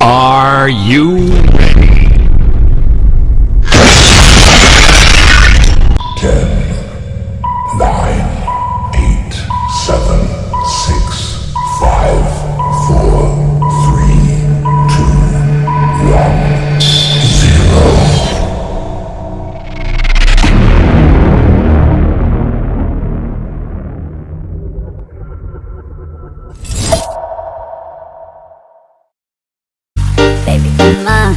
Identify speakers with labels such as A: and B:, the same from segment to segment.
A: Are you ready?
B: 10, 9, 8, 7, 6, 5, 4, 3, 2, 1, 0.
C: Baby, tama.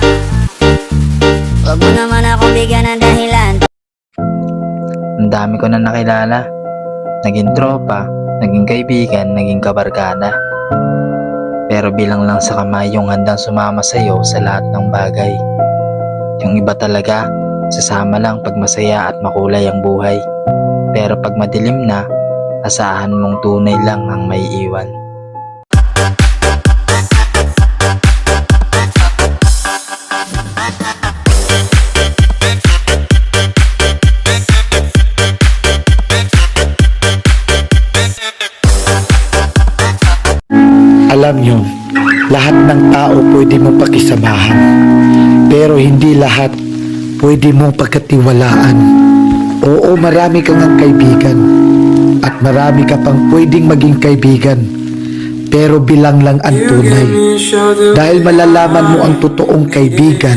C: Huwag mo naman akong bigyan ng dahilan.
D: Ang dami ko na nakilala. Naging tropa, naging kaibigan, naging kabarkada. Pero bilang lang sa kamay yung handang sumama sa'yo sa lahat ng bagay. Yung iba talaga, sasama lang pag masaya at makulay ang buhay. Pero pag madilim na, asahan mong tunay lang ang may iwan.
E: Alam nyo, lahat ng tao pwede mong pakisamahan, pero hindi lahat pwede mong pagkatiwalaan. Oo, marami kang ang kaibigan, at marami ka pang pwedeng maging kaibigan, pero bilang lang ang tunay. Dahil malalaman mo ang totoong kaibigan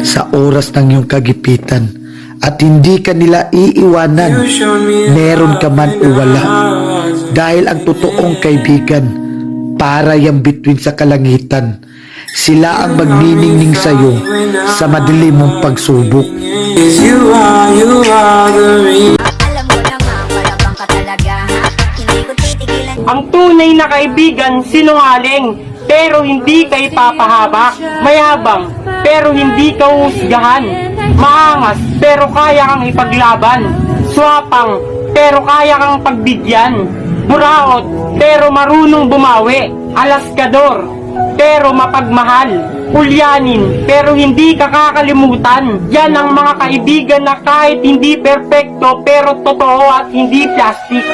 E: sa oras ng iyong kagipitan, at hindi ka nila iiwanan, meron ka man o wala. Dahil ang totoong kaibigan, para yung bituin sa kalangitan. Sila ang magniningning sa'yo sa madilim mong pagsubok.
C: Alam mo naman, palabang ka talaga, ha? Hindi ko titigilan.
F: Ang tunay na kaibigan, sinungaling, pero hindi ka ipapahabak. Mayabang, pero hindi ka uhusgahan. Maangas, pero kaya kang ipaglaban. Swapang, pero kaya kang pagbigyan. Buraot, pero marunong bumawi. Alaskador, pero mapagmahal. Ulyanin, pero hindi ka kakalimutan. Yan ang mga kaibigan na kahit hindi perpekto, pero totoo at hindi plastic.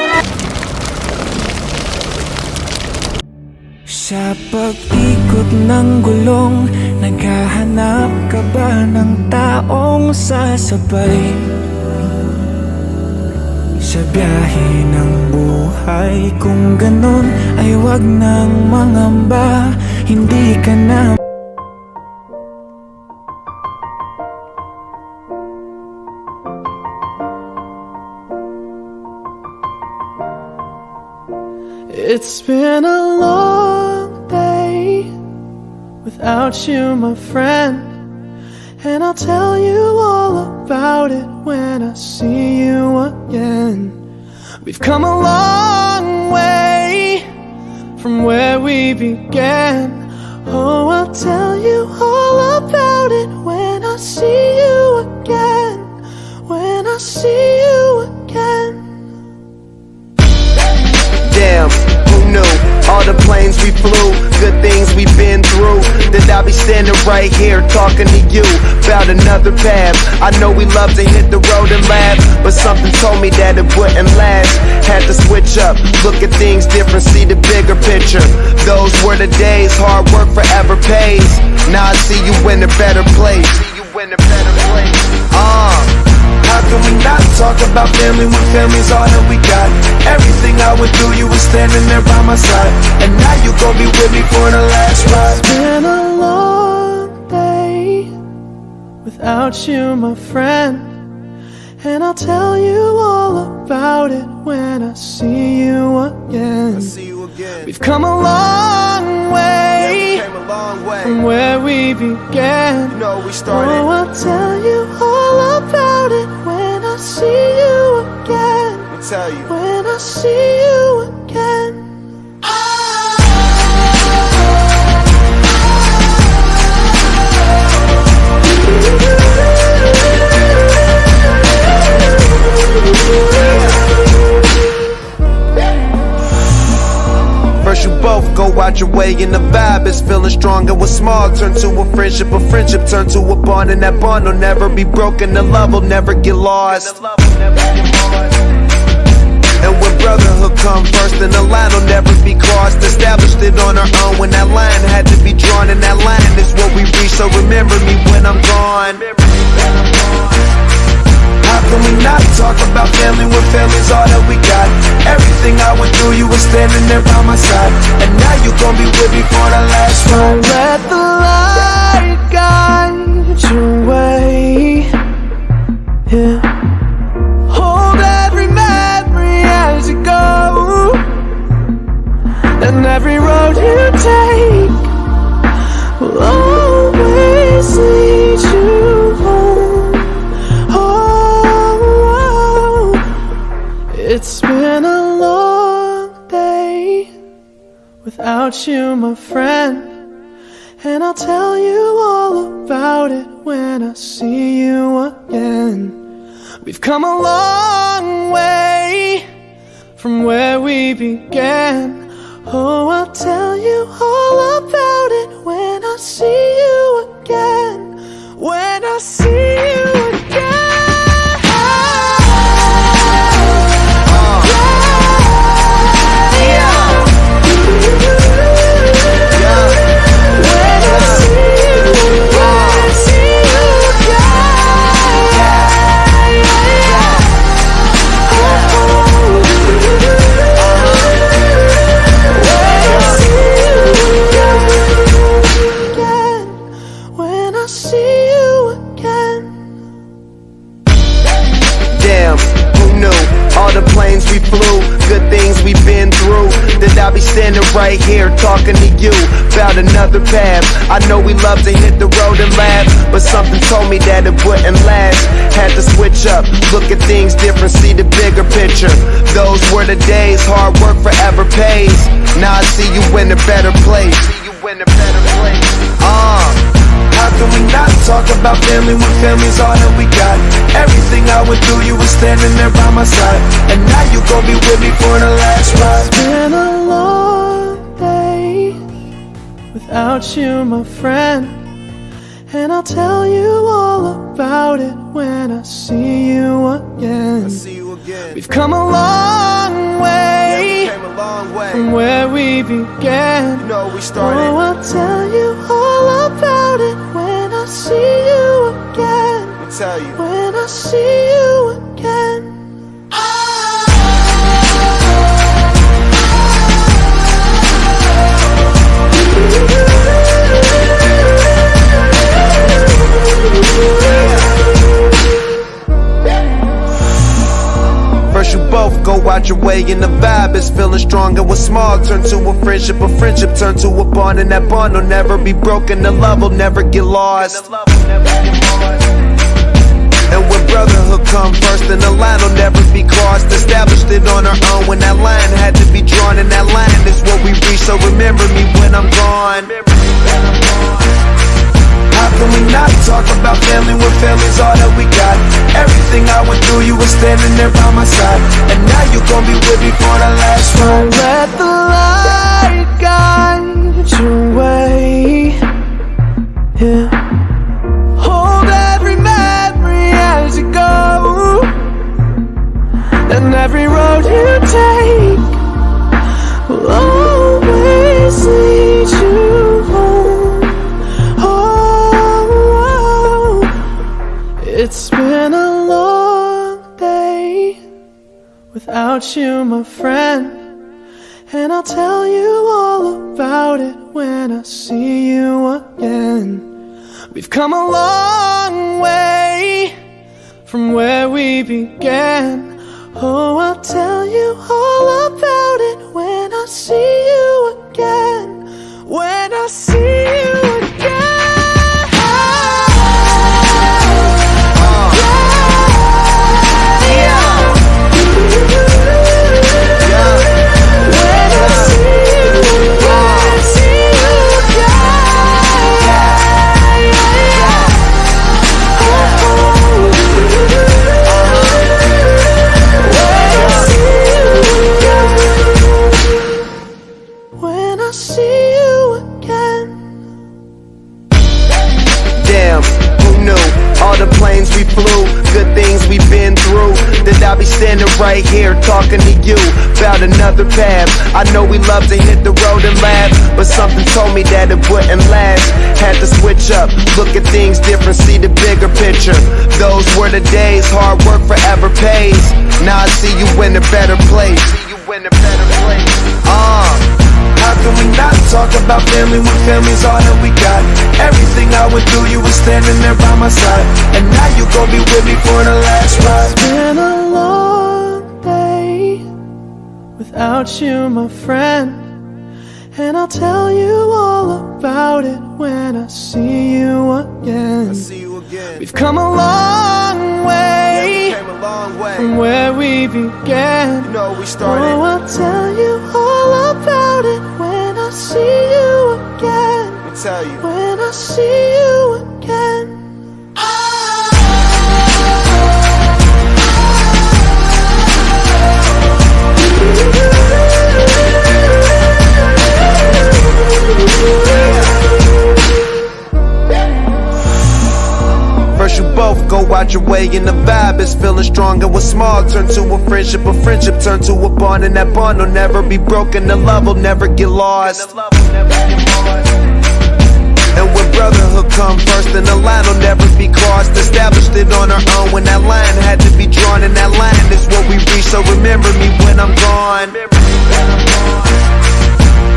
G: Sa pag-ikot ng gulong, naghahanap ka ba ng taong sasabay? Sa biyahe ng buhay, kung ganon ay wag nang mangamba. Hindi ka na
H: It's been a long day without you, my friend. And I'll tell you all about it when I see you again. We've come a long way from where we began. Oh, I'll tell you all about it when I see you again. When I see you again.
I: Damn, who knew? All the planes we flew, good things we've been through. That I'll be standing right here talking to you about another path. I know we love to hit the road and laugh, but something told me that it wouldn't last. Had to switch up, look at things different, see the bigger picture. Those were the days, hard work forever pays. Now I see you in a better place. How can we not talk about family when family's all that we got? Everything I went through, you were standing there by my side, and now you gon' be with me for the last ride.
H: It's been a long day without you, my friend. And I'll tell you all about it when I see you again. We've come a long way, from where we began.
I: You know we started.
H: Oh, I'll tell you all about it when I see you again.
I: Let me tell you.
H: When I see you again.
I: First you both go out your way and the vibe is feeling strong. And what's small turn to a friendship turn to a bond, and that bond will never be broken. The love will never get lost. And when brotherhood come first, then the line will never be crossed. Established it on our own when that line had to be drawn, and that line is were standing there by my side, and now you gon' be with me for the last ride.
H: Let the light guide your way. Yeah. Hold every memory as you go, and every road you take will always lead you home. Oh, it's been a long day without you, my friend, and I'll tell you all about it when I see you again. We've come a long way from where we began. Oh, I'll tell you all about it when I see you again. When I see you again.
I: Standing right here talking to you about another path. I know we love to hit the road and laugh, but something told me that it wouldn't last. Had to switch up, look at things different, see the bigger picture. Those were the days, hard work forever pays. Now I see you in a better place. How can we not talk about family when family's all that we got? Everything I went through, you were standing there by my side, and now you gon' be with me for the last ride.
H: It's been a long day without you, my friend, and I'll tell you all about it when I see you again. We've come a long way from where we began. Oh, I'll tell you all about it when I see you again. When I see you again.
I: First you both go out your way and the vibe is feeling strong. And what's small turn to a friendship turn to a bond, and that bond will never be broken. The love will never get lost. And when brotherhood come first, then the line will never be crossed. Established it on our own when that line had to be drawn, and that line is what we reach. So remember me when I'm gone. How can we not talk about family when family's all that we got? Everything I went through, you were standing there by my side, and now you gon' be with me for the last ride.
H: Let the light guide your way. Yeah. Hold every memory as you go, and every road you take will always lead you home. Oh, it's been a long day without you, my friend, and I'll tell you all about it when I see you again. We've come a long way from where we began. Oh, I'll tell you all about it when I see you again. When I see you again.
I: Standing right here talking to you about another path. I know we love to hit the road and laugh, but something told me that it wouldn't last. Had to switch up, look at things different, see the bigger picture. Those were the days, hard work forever pays. Now I see you in a better place. How can we not talk about family when family's all that we got? Everything I went through, you were standing there by my side, and now you gon' be with me for the last ride.
H: It's been a long day without you, my friend, and I'll tell you all about it when I see you again.
I: See you again.
H: We've come a long way
I: Came a long way.
H: from where we began.
I: You know we started.
H: Oh, I'll tell you all about it when I see you again.
I: Let me tell you.
H: When I see you again.
I: First you both go out your way and the vibe is feeling strong, and what's small turn to a friendship turn to a bond, and that bond will never be broken, the love will never get lost. And when brotherhood come first, then the line will never be crossed. Established it on our own when that line had to be drawn, and that line is what we reach, so remember me when I'm gone.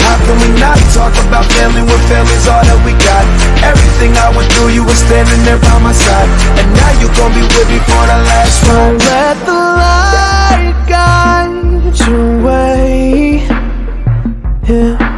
I: How can we not talk about family when family's all that we got? Everything I went through, you were standing there by my side, and now you gon' be with me for the last ride.
H: Let the light guide your way. Yeah.